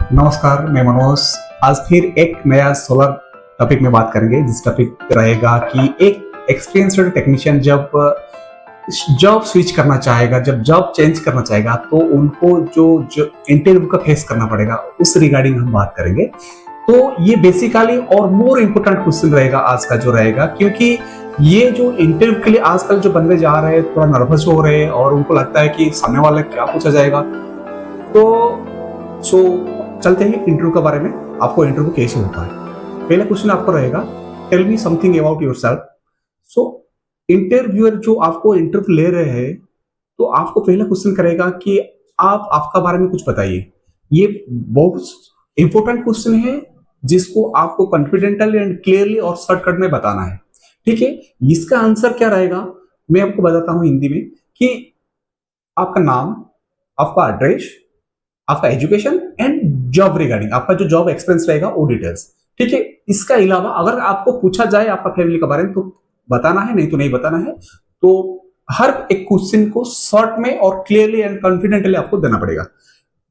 नमस्कार, मैं मनोज। आज फिर एक नया सोलर टॉपिक में बात करेंगे, जिस टॉपिक रहेगा कि एक एक्सपीरियंस्ड टेक्नीशियन जब जॉब स्विच करना चाहेगा, जब जॉब चेंज करना चाहेगा, तो उनको जो इंटरव्यू का फेस करना पड़ेगा, उस रिगार्डिंग हम बात करेंगे। तो ये बेसिकली और मोर इम्पोर्टेंट क्वेश्चन रहेगा आज का जो रहेगा, क्योंकि ये जो इंटरव्यू के लिए आजकल जो बंदे जा रहे हैं थोड़ा नर्वस हो रहे हैं और उनको लगता है कि सामने वाले क्या पूछा जाएगा। तो चलते हैं इंटरव्यू के बारे में। आपको इंटरव्यू कैसे होता है, पहला क्वेश्चन आपको रहेगा, tell me something about yourself. So interviewer जो आपको इंटरव्यू ले रहे हैं, तो आपको पहला क्वेश्चन करेगा कि आप आपका बारे में कुछ बताइए। ये बहुत इंपॉर्टेंट क्वेश्चन है, जिसको आपको कॉन्फिडेंटली एंड क्लियरली और शॉर्टकट में बताना है। ठीक है, इसका आंसर क्या रहेगा मैं आपको बताता हूं हिंदी में, कि आपका नाम, आपका एड्रेस, आपका एजुकेशन एंड जॉब रिगार्डिंग, आपका जो जॉब एक्सपीरियंस रहेगा वो डिटेल्स। ठीक है, इसका अलावा अगर आपको पूछा जाए आपका फैमिली के बारे में, तो बताना है, नहीं तो नहीं बताना है। तो हर एक क्वेश्चन को शॉर्ट में और क्लियरली एंड कॉन्फिडेंटली आपको देना पड़ेगा,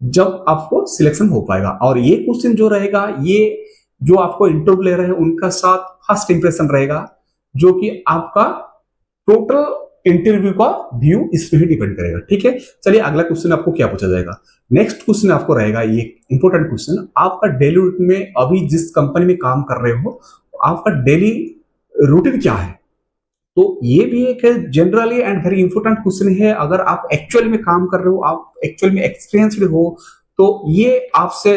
जब आपको सिलेक्शन हो पाएगा। और ये क्वेश्चन जो रहेगा, ये जो आपको इंटरव्यू ले रहे हैं उनका साथ फर्स्ट इंप्रेशन रहेगा, जो कि आपका टोटल इंटरव्यू का व्यू इस पे ही डिपेंड करेगा। ठीक है, चलिए अगला क्वेश्चन आपको क्या पूछा जाएगा। नेक्स्ट क्वेश्चन आपको रहेगा, ये इंपॉर्टेंट क्वेश्चन, आपका डेली रूटीन में, अभी जिस कंपनी में काम कर रहे हो, आपका डेली रूटीन क्या है। तो ये भी एक generally and very important question है। अगर आप एक्चुअली में काम कर रहे हो, आप एक्चुअली में एक्सपीरियंसड हो, तो ये आपसे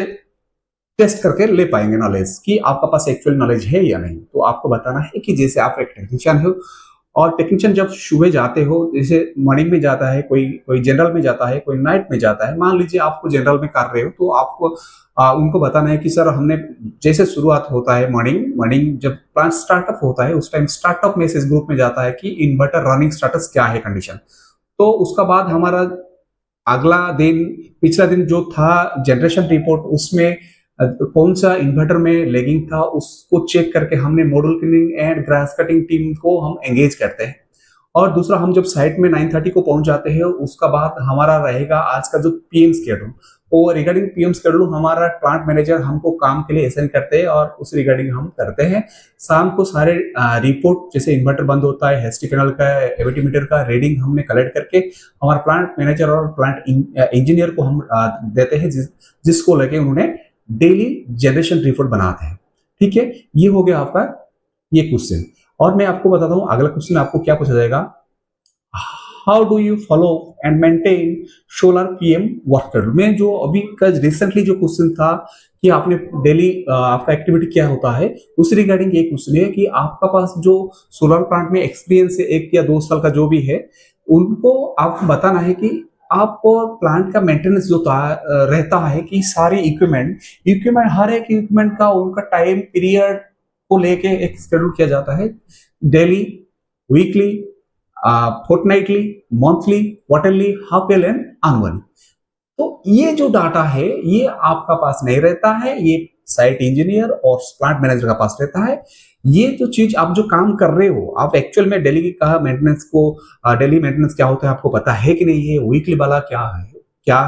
टेस्ट करके ले पाएंगे नॉलेज, कि आपका पास एक्चुअल नॉलेज है या नहीं। तो आपको बताना है कि जैसे आप एक टेक्नीशियन हो, और टेक्नीशियन जब सुबह जाते हो, जैसे मॉर्निंग में जाता है, कोई कोई जनरल में जाता है, कोई नाइट में जाता है। मान लीजिए आपको जनरल में कर रहे हो, तो आपको उनको बताना है कि सर हमने, जैसे शुरुआत होता है मॉर्निंग जब प्लांट स्टार्टअप होता है, उस टाइम स्टार्टअप मैसेज ग्रुप में जाता है कि इन्वर्टर रनिंग स्टेटस क्या है, कंडीशन। तो उसका बाद हमारा अगला दिन, पिछला दिन जो था जनरेशन रिपोर्ट, उसमें कौन सा इन्वर्टर में लैगिंग था, उसको चेक करके हमने module cleaning and grass cutting team को हम एंगेज करते हैं। और दूसरा, हम जब साइट में 9:30 को पहुंच जाते हैं, उसका बाद हमारा रहेगा आज का जो पीएम शेड्यूल। और रिगार्डिंग पीएम शेड्यूल हमारा प्लांट मैनेजर हमको काम के लिए असाइन करते हैं, और उस रिगार्डिंग हम करते हैं। शाम को सारे रिपोर्ट, जैसे इन्वर्टर बंद होता है, हेस्टी पैनल का, एविटी मीटर का रीडिंग हमने कलेक्ट करके हमारा प्लांट मैनेजर और प्लांट इंजीनियर को हम देते हैं, जिसको लेके उन्होंने डेली जनरेशन रिपोर्ट बनाते हैं। ठीक है, ये हो गया आपका ये क्वेश्चन। और मैं आपको बताता हूं अगला क्वेश्चन आपको क्या पूछा जाएगा, how do you follow and maintain solar PM work schedule. में जो अभी का रिसेंटली जो क्वेश्चन था कि आपने डेली आपका एक्टिविटी क्या होता है, उस रिगार्डिंग ये क्वेश्चन है कि आपका पास जो सोलर प्लांट में एक्सपीरियंस है 1 या 2 साल का जो भी है, उनको आपको बताना है कि आपको प्लांट का मेंटेनेंस जो रहता है, कि सारी इक्विपमेंट हर एक इक्विपमेंट का उनका टाइम पीरियड को लेके एक शेड्यूल किया जाता है, daily, weekly, fortnightly, monthly, quarterly, half yearly and annually. तो ये जो डाटा है, ये आपका पास नहीं रहता है, ये साइट इंजीनियर और प्लांट मैनेजर का पास रहता है। ये जो चीज आप जो काम कर रहे हो, आप एक्चुअल में डेली का मेंटेनेंस को, डेली मेंटेनेंस क्या होता है आपको पता है कि नहीं है, वीकली वाला क्या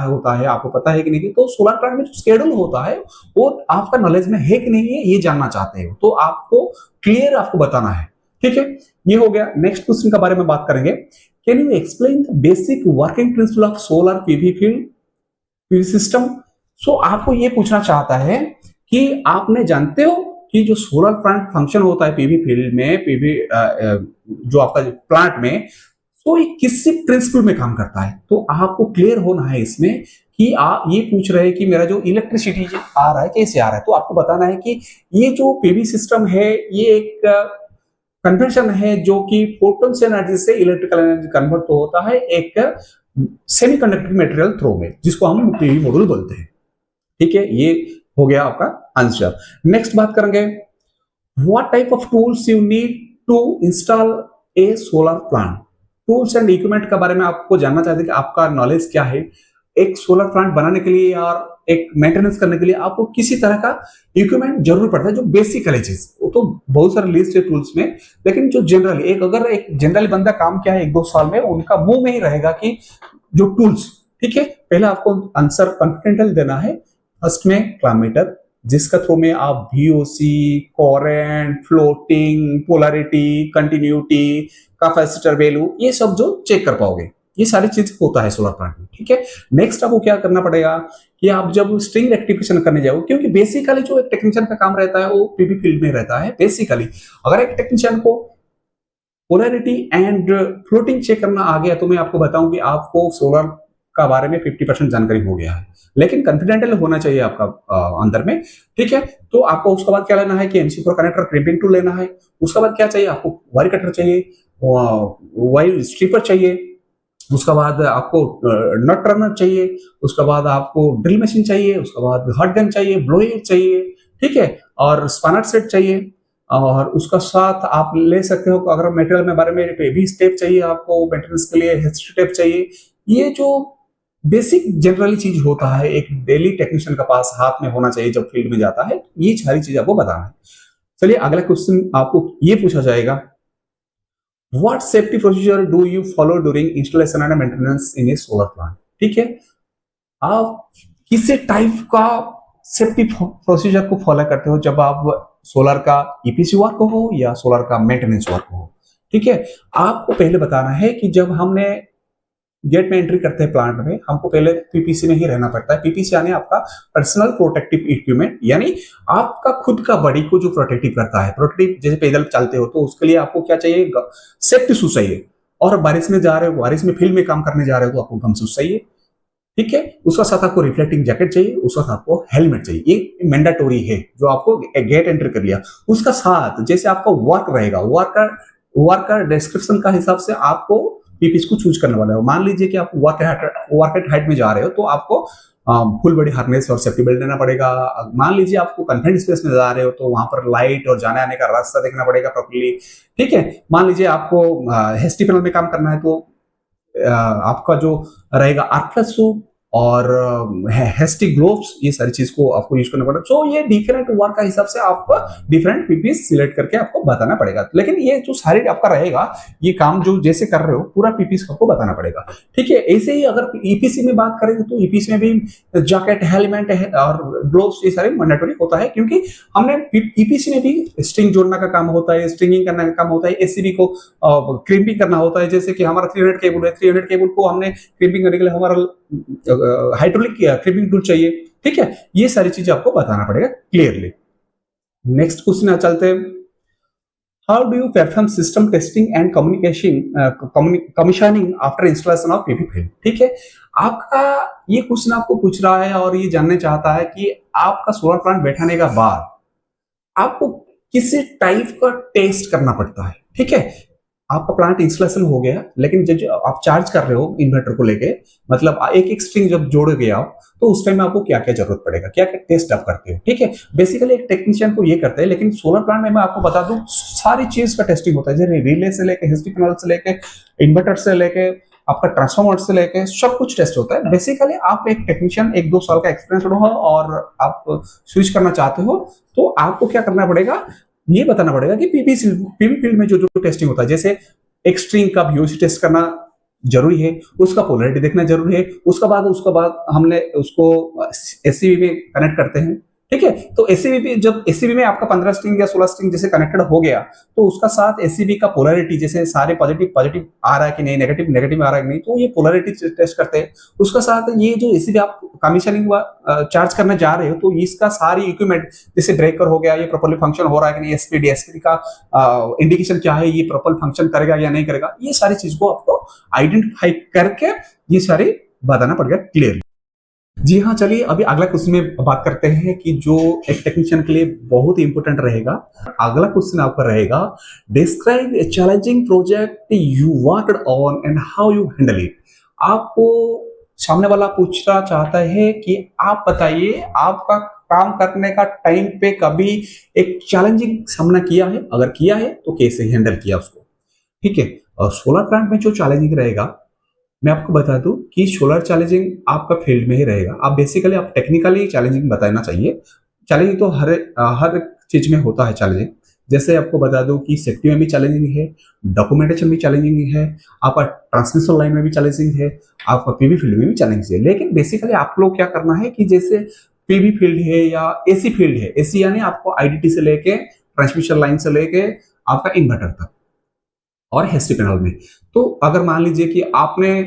होता है आपको पता है कि नहीं। तो सोलर प्लांट में जो शेड्यूल होता है वो आपका नॉलेज में है कि नहीं है, ये जानना चाहते हो, तो आपको क्लियर आपको बताना है। ठीक है, ये हो गया। नेक्स्ट क्वेश्चन के बारे में बात करेंगे, can you explain the basic working principle of solar PV field PV system. So आपको ये पूछना चाहता है कि आपने जानते हो कि जो सोलर प्लांट फंक्शन होता है पीवी फील्ड में, पीवी जो आपका प्लांट में, तो ये किसी प्रिंसिपल में काम करता है। तो आपको क्लियर होना है इसमें, कि आप ये पूछ रहे हैं कि मेरा जो इलेक्ट्रिसिटी आ रहा है कैसे आ रहा है। तो आपको बताना है कि ये जो पीवी सिस्टम है, ये एक कन्वर्शन है, जो कि फोटोन से एनर्जी से इलेक्ट्रिकल एनर्जी कन्वर्ट तो होता है एक सेमीकंडक्टर मटेरियल थ्रू में, जिसको हम पीवी मॉड्यूल बोलते हैं। ठीक है, ये हो गया आपका आंसर। नेक्स्ट बात करेंगे, what type of tools you need to install a solar plant. Tools and equipment के बारे में आपको जानना चाहते हैं कि आपका नॉलेज क्या है। एक सोलर प्लांट बनाने के लिए और एक मेंटेनेंस करने के लिए आपको किसी तरह का इक्विपमेंट जरूर पड़ता है, जो बेसिकली चीज, वो तो बहुत सारे लिस्ट है टूल्स में, लेकिन जो जनरली अगर एक जनरली बंदा काम किया है 1-2 साल में, उनका मुंह में ही रहेगा कि जो टूल्स। ठीक है, पहले आपको आंसर कॉन्फिडेंटल देना है, फर्स्ट में क्लाम मीटर, जिसका थ्रू में आप VOC, coherent, floating, polarity, continuity, capacitor value, ये सब जो चेक कर पाओगे, ये सारी चीज होता है सोलर प्लांट में। ठीक है, नेक्स्ट आपको क्या करना पड़ेगा कि आप जब स्ट्रिंग रेक्टिफिकेशन करने जाओ, क्योंकि बेसिकली जो एक टेक्नीशियन का काम रहता है वो पीवी फील्ड में रहता है। बेसिकली अगर एक टेक्नीशियन को पोलैरिटी एंड फ्लोटिंग चेक करना आ गया तो मैं आपको बताऊं कि आपको सोलर का बारे में 50% जानकारी हो गया है, लेकिन कॉन्फिडेंशियल होना चाहिए आपका अंदर में। ठीक है, तो आपको उसके बाद क्या लेना है कि MC4 कनेक्टर क्रिपिंग टूल लेना है। उसके बाद क्या चाहिए आपको, वायर कटर चाहिए, वायर स्ट्रिपर चाहिए, उसके बाद आपको नट रनर चाहिए, उसके बाद आपको ड्रिल मशीन चाहिए, उसके बाद हॉट गन चाहिए, ब्लोअर चाहिए, ठीक है, और स्पैनर सेट चाहिए। और उसका साथ आप ले सकते हो अगर मटेरियल में बारे में भी स्टेप चाहिए आपको मेंटेनेंस के लिए, स्टेप चाहिए। ये जो बेसिक जनरली चीज होता है एक डेली टेक्नीशियन का पास हाथ में होना चाहिए जब फील्ड में जाता है, ये सारी चीज आपको बताना है। चलिए अगला क्वेश्चन आपको ये पूछा जाएगा, What safety procedure do you follow during installation and maintenance in a solar plant? ठीक है, आप किसी टाइप का सेफ्टी प्रोसीजर को फॉलो करते हो जब आप सोलर का EPC वर्क हो या सोलर का मेंटेनेंस वर्क हो। ठीक है, आपको पहले बताना है कि जब हमने गेट में एंट्री करते हैं प्लांट में, हमको पहले PPC में ही रहना पड़ता है। PPC यानी आपका पर्सनल प्रोटेक्टिव इक्विपमेंट, यानी आपका खुद का बॉडी को जो प्रोटेक्टिव करता है। प्रोटेक्टिव जैसे पैदल चलते हो तो उसके लिए आपको क्या चाहिए, सेफ्टी शूज चाहिए। और बारिश में जा रहे हो, बारिश में फील्ड में काम करने जा रहे हो तो आपको गम शूज चाहिए। ठीक है, उसका साथ आपको रिफ्लेक्टिंग जैकेट चाहिए, उसका साथ आपको हेलमेट चाहिए। ये मैंडेटरी है जो आपको गेट एंट्री कर लिया। उसका साथ जैसे आपका वर्क रहेगा, वर्क का डिस्क्रिप्शन का हिसाब से आपको पीपीसी को चूज करने वाला है। मान लीजिए कि आप वर्क एट हाइट में जा रहे हो तो आपको फुल बॉडी हार्नेस और सेफ्टी बेल्ट लेना पड़ेगा। मान लीजिए आपको कन्फाइंड स्पेस में जा रहे हो तो वहां पर लाइट और जाने आने का रास्ता देखना पड़ेगा प्रॉपर्ली। ठीक है, मान लीजिए आपको हेस्टी पैनल में काम करना है तो आपका जो रहेगा आर्कलेस सूट और हेस्टी ग्लोव्स, ये सारी चीज को आपको यूज करना पड़ेगा। तो ये डिफरेंट वर्क का हिसाब से आपको डिफरेंट पीपीस सिलेक्ट करके आपको बताना पड़ेगा। लेकिन ये जो सारे आपका रहेगा, ये काम जो जैसे कर रहे हो पूरा पीपीस आपको बताना पड़ेगा। ठीक है, ऐसे ही अगर ईपीसी में बात करेंगे तो ईपीसी में भी जैकेट, हेलमेट और ग्लोव्स ये सारे मैंडेटरी होता है, क्योंकि हमने ईपीसी में भी स्ट्रिंग जोड़ने का काम होता है, स्ट्रिंगिंग करने का काम होता है, एसीबी को क्रिम्पिंग करना होता है। जैसे कि हमारा 300 केबल है, 300 केबल को हमने क्रिम्पिंग करने के लिए हमारा हाइड्रोलिक क्रिपिंग टूल चाहिए। ठीक है, ये सारी चीजें आपको बताना पड़ेगा क्लियरली। नेक्स्ट क्वेश्चन चलते हैं, how do you perform system testing and commissioning after installation of PV field. ठीक है, आपका ये क्वेश्चन आपको पूछ रहा है और ये जानना चाहता है कि आपका सोलर प्लांट बैठाने के बाद आपको किसी टाइप का टेस्ट करना पड़ता है। ठीक है, आपका प्लांट इंस्टॉलेशन हो गया, लेकिन जब आप चार्ज कर रहे हो इन्वर्टर को लेके, मतलब एक एक स्ट्रिंग जब जोड़ गया हो तो उस टाइम में आपको क्या क्या जरूरत पड़ेगा, क्या क्या टेस्ट आप करते हो। ठीक है, बेसिकली एक टेक्नीशियन को ये करते हैं, लेकिन सोलर प्लांट में मैं आपको बता दूं सारी चीज का टेस्टिंग होता है। जैसे रिले से लेके, हिस्ट्री पैनल से लेके, इन्वर्टर से लेके, आपका ट्रांसफार्मर से लेके सब कुछ टेस्ट होता है। बेसिकली आप एक टेक्नीशियन 1-2 साल का एक्सपीरियंस हो और आप स्विच करना चाहते हो तो आपको क्या करना पड़ेगा, ये बताना पड़ेगा कि पीवी फील्ड में जो जो टेस्टिंग होता है, जैसे एक स्ट्रिंग का VOC टेस्ट करना जरूरी है, उसका पोलैरिटी देखना जरूरी है। उसके बाद हमने उसको एससीबी में कनेक्ट करते हैं। ठीक है, तो एससीबी जब एससीबी में आपका 15 स्ट्रिंग या 16 स्ट्रिंग जैसे कनेक्टेड हो गया तो उसका साथ एससीबी का पोलैरिटी, जैसे सारे पॉजिटिव आ रहा है कि नहीं, नेगेटिव आ रहा है कि नहीं, तो ये पोलैरिटी टेस्ट करते हैं। उसका साथ ये जो एससीबी आप कमीशनिंग चार्ज करने जा रहे हो तो इसका सारी इक्विपमेंट, जैसे ब्रेकर हो गया, ये प्रॉपर्ली फंक्शन हो रहा है कि नहीं, एसपीडी का इंडिकेशन क्या है, ये प्रॉपर फंक्शन करेगा या नहीं करेगा, ये सारी चीज को आपको आइडेंटिफाई करके ये सारे बताना पड़ेगा क्लियरली। जी हाँ, चलिए अभी अगला क्वेश्चन में बात करते हैं कि जो एक टेक्नीशियन के लिए बहुत ही इंपॉर्टेंट रहेगा। अगला क्वेश्चन आपका रहेगा, describe A challenging project you worked on and how you handle it. आपको सामने वाला पूछना चाहता है कि आप बताइए आपका काम करने का टाइम पे कभी एक चैलेंजिंग सामना किया है, अगर किया है तो कैसे हैंडल किया उसको। ठीक है, और सोलर प्लांट में जो चैलेंजिंग रहेगा मैं आपको बता दूं कि सोलर चैलेंजिंग आपका फील्ड में ही रहेगा। आप बेसिकली आप टेक्निकली चैलेंजिंग बताना चाहिए। चैलेंजिंग तो हर चीज में होता है चैलेंजिंग। जैसे आपको बता दूं कि सेफ्टी में भी चैलेंजिंग है, डॉक्यूमेंटेशन भी चैलेंजिंग है, आपका ट्रांसमिशन लाइन में भी चैलेंजिंग है, आपका पीवी फील्ड में भी चैलेंजिंग है। लेकिन बेसिकली आप लोग क्या करना है कि जैसे पीवी फील्ड है या एसी फील्ड है, एसी यानी आपको आईडीटी से लेके ट्रांसमिशन लाइन से लेके आपका इन्वर्टर तक और हेस्टी पैनल में। तो अगर मान लीजिए कि आपने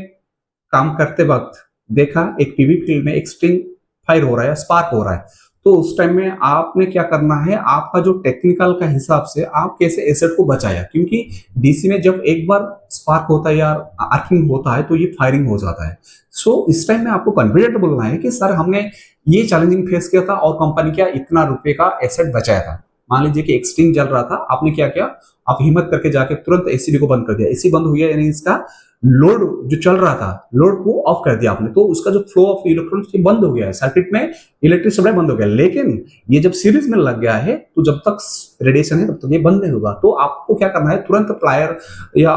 काम करते वक्त देखा एक पीवी फील्ड में एक स्ट्रिंग फायर हो रहा है, स्पार्क हो रहा है, तो उस टाइम में आपने क्या करना है, आपका जो टेक्निकल का हिसाब से आप कैसे एसेट को बचाया, क्योंकि डीसी में जब एक बार स्पार्क होता है या आर्किंग होता है तो ये फायरिंग हो जाता है। सो इस टाइम में आपको कॉन्फिडेंट बोलना है कि सर हमने ये चैलेंजिंग फेस किया था और कंपनी क्या इतना रुपए का एसेट बचाया था। मान लीजिए कि एक स्ट्रिंग जल रहा था, आपने क्या किया, आप हिम्मत करके जाके तुरंत एसीबी को बंद कर दिया। एसी बंद हो गया यानी इसका लोड जो चल रहा था, लोड को ऑफ कर दिया आपने, तो उसका जो फ्लो ऑफ इलेक्ट्रॉन्स बंद हो गया है, सर्किट में इलेक्ट्रिक सप्लाई बंद हो गया। लेकिन ये जब सीरीज में लग गया है तो जब तक रेडिएशन है तब तक ये बंद नहीं होगा। तो आपको क्या करना है, तुरंत प्लायर या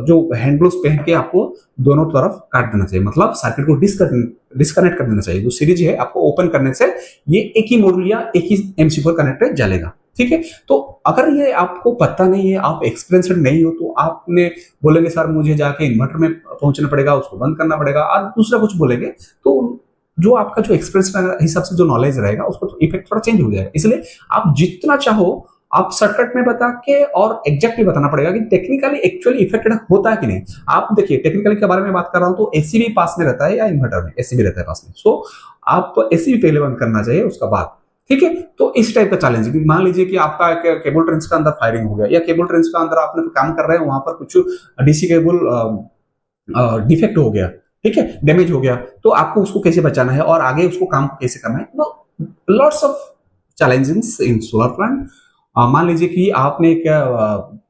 जो हैंड ग्लोव्स पहन के आपको दोनों तरफ काट देना चाहिए, मतलब सर्किट को डिस्कनेक्ट कर देना चाहिए। जो सीरीज है आपको ओपन करने से ये एक ही मॉड्यूल या एक ही MC4 कनेक्टर जलेगा, ठीक है। तो अगर ये आपको पता नहीं है, आप एक्सपीरियंसड नहीं हो, तो आपने बोलेंगे सर मुझे जाके इन्वर्टर में पहुंचना पड़ेगा, उसको बंद करना पड़ेगा, और दूसरा कुछ बोलेंगे, तो जो आपका जो एक्सपीरियंस का हिसाब से जो नॉलेज रहेगा उसको तो इफेक्ट थोड़ा चेंज हो जाएगा। इसलिए आप जितना चाहो आप शॉर्टकट में बता के और एग्जैक्टली बताना पड़ेगा कि टेक्निकली एक्चुअली इफेक्टेड होता है कि नहीं। आप देखिए टेक्निकली के बारे में बात कर रहा हूं तो एसी भी पास में रहता है या इन्वर्टर में एसी भी रहता है पास में, सो आप एसी भी पहले बंद करना चाहिए उसका बाद, ठीक है। तो इस टाइप का चैलेंज, मान लीजिए कि आपका केबल ट्रेंच का अंदर फायरिंग हो गया या केबल ट्रेंच का अंदर आपने काम कर रहे हैं, वहां पर कुछ डीसी केबल डिफेक्ट हो गया, ठीक है, डैमेज हो गया, तो आपको उसको कैसे बचाना है और आगे उसको काम कैसे करना है। Lots of challenges in solar plant. मान लीजिए कि आपने एक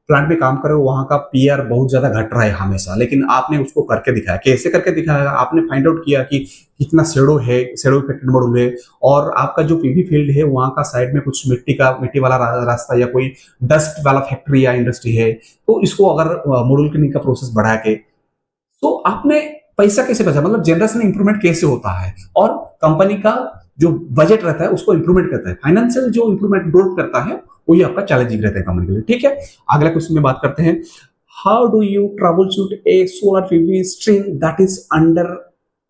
प्लांट में काम करे, वहां का पीआर बहुत ज्यादा घट रहा है हमेशा, लेकिन आपने उसको करके दिखाया। कैसे करके दिखाया, आपने फाइंड आउट किया कि कितना शेडो है, शेडो इफेक्टेड मॉड्यूल है, और आपका जो पीवी फील्ड है वहां का साइड में कुछ मिट्टी वाला रास्ता या कोई डस्ट वाला फैक्ट्री या इंडस्ट्री है, तो इसको अगर मॉड्यूल क्लीनिंग का प्रोसेस बढ़ा के, तो आपने पैसा कैसे बचा, मतलब जनरेशन इंप्रूवमेंट कैसे होता है, और कंपनी का जो बजट रहता है उसको इंप्रूवमेंट करता है, फाइनेंशियल जो इंप्रूवमेंट ग्रोथ करता है वही आपका चैलेंजिंग रहता है कंपनी के लिए, ठीक है। अगला क्वेश्चन में बात करते हैं, how do you trouble shoot A solar PV string that is under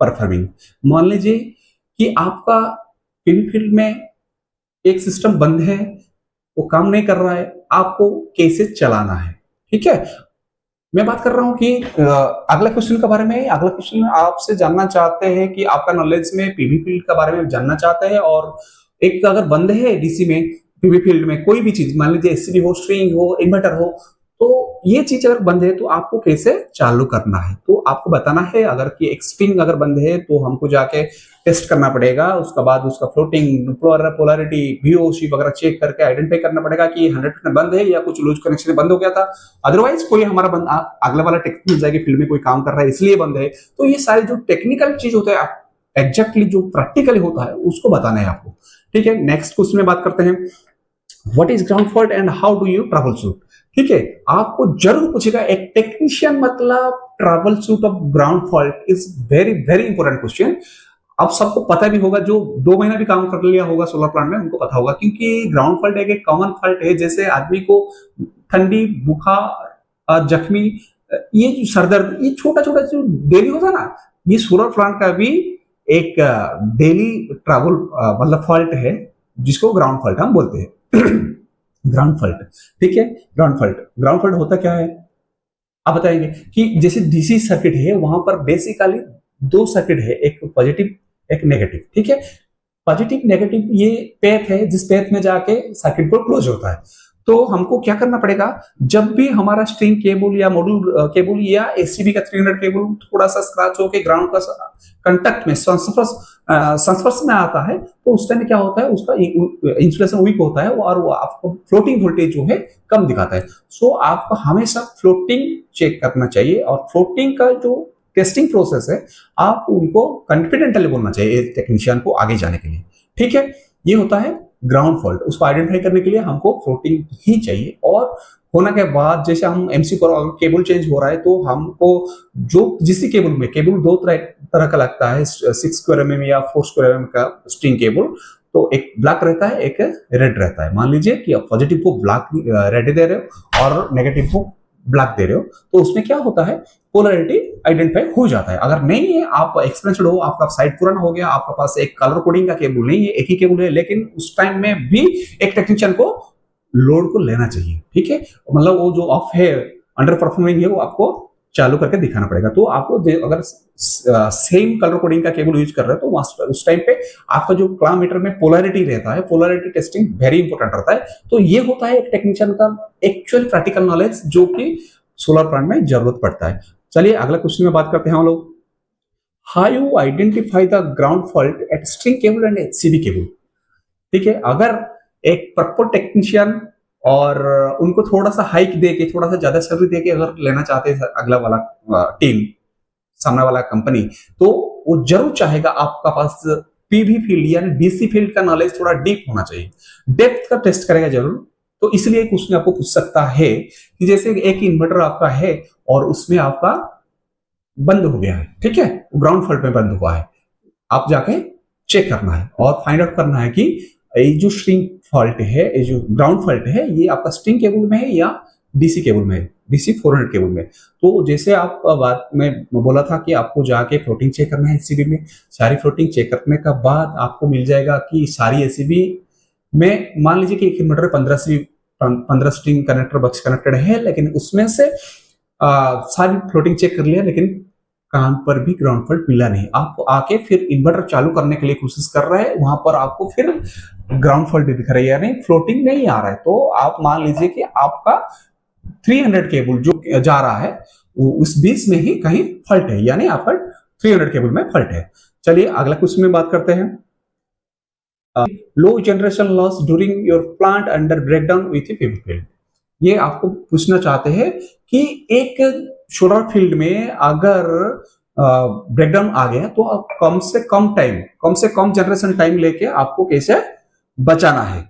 performing. मान लीजिए कि आपका पीवी फील्ड में एक सिस्टम बंद है, वो काम नहीं कर रहा है, आपको कैसे चलाना है, ठीक है। मैं बात कर रहा हूं कि अगला क्वेश्चन के बारे में, अगला क्वेश्चन आपसे जानना चाहते हैं कि आपका नॉलेज में पीवी फील्ड के बारे में जानना चाहते हैं, और एक अगर बंद है डीसी में पीवी फील्ड में कोई भी चीज, मान लीजिए एसीबी हो, स्ट्रिंग हो, इन्वर्टर हो, तो ये चीज अगर बंद है तो आपको कैसे चालू करना है, तो आपको बताना है। अगर कि एक स्ट्रिंग अगर बंद है तो हमको जाके टेस्ट करना पड़ेगा, उसके बाद उसका फ्लोटिंग पोलैरिटी VOC वगैरह चेक करके आइडेंटिफाई करना पड़ेगा कि 100% बंद है या कुछ लूज कनेक्शन बंद हो गया था, अदरवाइज कोई हमारा बंद अगले वाला टेक्निक मिल जाएगी, फील्ड में कोई काम कर रहा है इसलिए बंद है। तो ये सारे जो टेक्निकल चीज होता है, एग्जैक्टली जो प्रैक्टिकली होता है उसको बताना है आपको, ठीक है। नेक्स्ट क्वेश्चन में बात करते हैं, what is ground fault and how do you trouble shoot, ठीक है। आपको जरूर पूछेगा एक टेक्नीशियन मतलब trouble shoot of ground fault is very very important question. अब सबको पता भी होगा, जो 2 महीना भी काम कर लिया होगा सोलर प्लांट में उनको पता होगा, क्योंकि ग्राउंड फॉल्ट एक कॉमन फॉल्ट है। जैसे आदमी को ठंडी, बुखार, जख्मी, ये जो सरदर्द, ये छोटा छोटा जो डेली होता है ना, ये सोलर प्लांट का भी एक डेली ट्रबल मतलब फॉल्ट है, जिसको ग्राउंड फॉल्ट हम बोलते हैं। ग्राउंड फॉल्ट, ठीक है। ग्राउंड फॉल्ट होता क्या है, आप बताएंगे कि जैसे डीसी सर्किट है, वहां पर बेसिकली 2 सर्किट है, एक पॉजिटिव एक नेगेटिव, ठीक है। पॉजिटिव नेगेटिव ये पेथ है जिस पेथ में जाके सर्किट को क्लोज होता है। तो हमको क्या करना पड़ेगा, जब भी हमारा स्ट्रिंग केबल या मॉड्यूल केबल या एसीबी का 300 केबल थोड़ा सा स्क्रैच होके ग्राउंड का कांटेक्ट में संस्पर्श में आता है, तो उस टाइम क्या होता है, उसका इंसुलेशन वीक होता है और वो आपको फ्लोटिंग वोल्टेज जो है कम दिखाता है। सो आपको हमेशा फ्लोटिंग चेक करना चाहिए, और फ्लोटिंग का जो टेस्टिंग प्रोसेस है आप उनको कॉन्फिडेंटली बोलना चाहिए टेक्नीशियन को आगे जाने के लिए, ठीक है। ये होता है ग्राउंड फॉल्ट। उसको आइडेंटिफाई करने के लिए हमको फ्लोटिंग ही चाहिए, और होने के बाद जैसे हम MC पर केबल चेंज हो रहा है तो हमको जो जिस केबल में, केबल 2 तरह का लगता है, 6 स्क्वायर mm या 4 स्क्वायर mm का स्ट्रिंग केबल, तो एक ब्लैक रहता है एक रेड रहता है। मान लीजिए कि आप पॉजिटिव को ब्लैक रेड दे रहे हो और नेगेटिव को ब्लैक दे रहे हो, तो उसमें क्या होता है, पोलैरिटी आइडेंटिफाई हो जाता है। अगर नहीं है, आप एक्सपेरिमेंट हो, आपका साइट पुराना हो गया, आपका पास एक कलर कोडिंग का केबल नहीं है, एक ही केबल है, लेकिन उस टाइम में भी एक टेक्नीशियन को लोड को लेना चाहिए, ठीक है। मतलब वो जो ऑफ है, अंडर परफॉर्मिंग है, वो आपको चालू करके दिखाना पड़ेगा। तो आपको अगर सेम कलर कोडिंग का केबल यूज कर रहे हो तो उस टाइम पे आपका जो क्लॉक मीटर में पोलैरिटी रहता है, पोलैरिटी टेस्टिंग वेरी इंपॉर्टेंट रहता है। तो ये होता है एक टेक्नीशियन का एक्चुअल प्रैक्टिकल नॉलेज जो कि सोलर प्लांट में जरूरत पड़ता है। चलिए अगला क्वेश्चन में बात करते हैं हम लोग। How you identify the ground fault at string cable and HCB cable. ठीक है, अगर एक प्रॉपर टेक्नीशियन और उनको थोड़ा सा हाइक देके, थोड़ा सा ज्यादा सैलरी देके अगर लेना चाहते हैं अगला वाला टीम, सामने वाला कंपनी, तो वो जरूर चाहेगा आपका पास पीवी फील्ड यानी डीसी फील्ड का नॉलेज थोड़ा डीप होना चाहिए, डेप्थ का टेस्ट करेगा जरूर। तो इसलिए क्वेश्चन आपको पूछ सकता है कि जैसे एक इन्वर्टर आपका है और उसमें आपका बंद हो गया है, ठीक है, ग्राउंड फॉल्ट में बंद हुआ है, आप जाके चेक करना है और फाइंड आउट करना है कि ये जो स्ट्रिंग फॉल्ट है, ये जो ग्राउंड फॉल्ट है, ये आपका स्ट्रिंग केबल में है या डीसी केबल में है, डीसी 400 केबल में। तो जैसे आप बात में बोला था कि आपको जाके फ्लोटिंग चेक करना है एसीबी में, सारी फ्लोटिंग चेक करने का बाद आपको मिल जाएगा कि सारी एसीबी में, मान लीजिए कि एक इन्वर्टर 15 स्ट्रिंग कनेक्टर बक्स कनेक्टेड है, लेकिन उसमें से सारी फ्लोटिंग चेक कर लिया, लेकिन कहां पर भी ग्राउंड फॉल्ट मिला नहीं। आप आके फिर इन्वर्टर चालू करने के लिए कोशिश कर रहे हैं, वहां पर आपको फिर ग्राउंड फॉल्ट दिख रही है, यानी फ्लोटिंग नहीं आ रहा है। तो आप मान लीजिए कि आपका 300 केबल जो जा रहा है वो उस बीच में ही कहीं फॉल्ट है, यानी आपका 300 केबल में फॉल्ट है। चलिए अगला क्वेश्चन में बात करते हैं। Low generation loss during your plant under breakdown with PV field. ये आपको पूछना चाहते हैं कि एक सोलर फील्ड में अगर ब्रेकडाउन आ गया तो आप कम से कम जनरेशन टाइम लेके आपको कैसे बचाना है,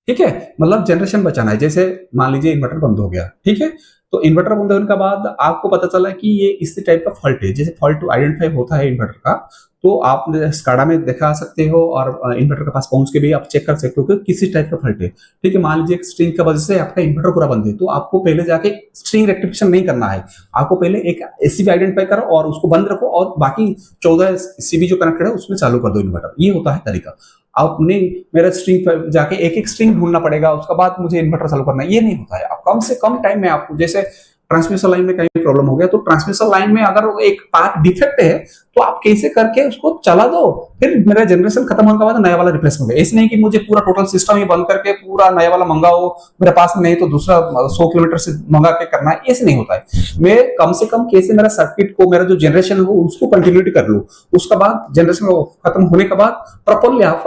ठीक है, मतलब जनरेशन बचाना है। जैसे मान लीजिए इन्वर्टर बंद हो गया, ठीक है, तो इन्वर्टर बंद होने के बाद आपको पता चला कि ये इसी टाइप का फॉल्ट है, जैसे फॉल्ट आइडेंटिफाई होता है इन्वर्टर का, तो आप स्काडा में दिखा सकते हो और इन्वर्टर के पास पहुंच के भी आप चेक कर सकते हो कि किसी टाइप का फॉल्ट है, ठीक है। मान लीजिए एक स्ट्रिंग की वजह से आपका इन्वर्टर पूरा बंद है, तो आपको पहले जाके स्ट्रिंग रेक्टिफिकेशन नहीं करना है, आपको पहले एक एसीबी आइडेंटिफाई करो और उसको बंद रखो और बाकी 14 सीबी जो कनेक्टेड है उसमें चालू कर दो इन्वर्टर। ये होता है तरीका। आपने मेरा स्ट्रिंग पर जाके एक एक स्ट्रिंग ढूंढना पड़ेगा, उसके बाद मुझे इन्वर्टर चालू करना है, ये नहीं होता है। आप कम से कम टाइम में, आपको जैसे ट्रांसमिशन लाइन में कहीं प्रॉब्लम हो गया, तो ट्रांसमिशन लाइन में अगर एक पार्ट डिफेक्ट है तो आप कैसे करके उसको चला दो, फिर मेरा जनरेशन खत्म होने के बाद नया वाला रिप्लेस हो गया। ऐसे नहीं कि मुझे पूरा टोटल सिस्टम ही बंद करके पूरा नया वाला मंगाओ, मेरे पास नहीं तो दूसरा 100 किलोमीटर से मंगा के करना है, ऐसे नहीं होता है। मैं कम से कम कैसे मेरा सर्किट को, मेरा जो जनरेशन है उसको कंटिन्यूटी कर लूं, उसके बाद जनरेशन खत्म होने के बाद प्रॉपरली आप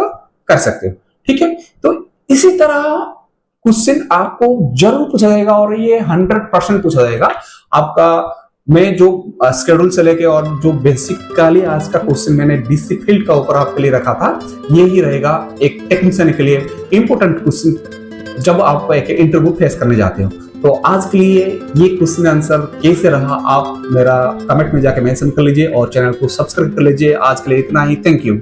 कर सकते हो, ठीक है। तो इसी तरह क्वेश्चन आपको जरूर पूछा जाएगा और ये 100% पूछा जाएगा आपका। मैं जो शेड्यूल से लेके और जो बेसिकली आज का क्वेश्चन मैंने डीसी फील्ड का ऊपर आपके लिए रखा था, यही रहेगा एक टेक्नीशियन के लिए इंपॉर्टेंट क्वेश्चन जब आप एक इंटरव्यू फेस करने जाते हो। तो आज के लिए ये क्वेश्चन आंसर कैसे रहा, आप मेरा कमेंट में जाके मेंशन कर लीजिए और चैनल को सब्सक्राइब कर लीजिए। आज के लिए इतना ही, थैंक यू।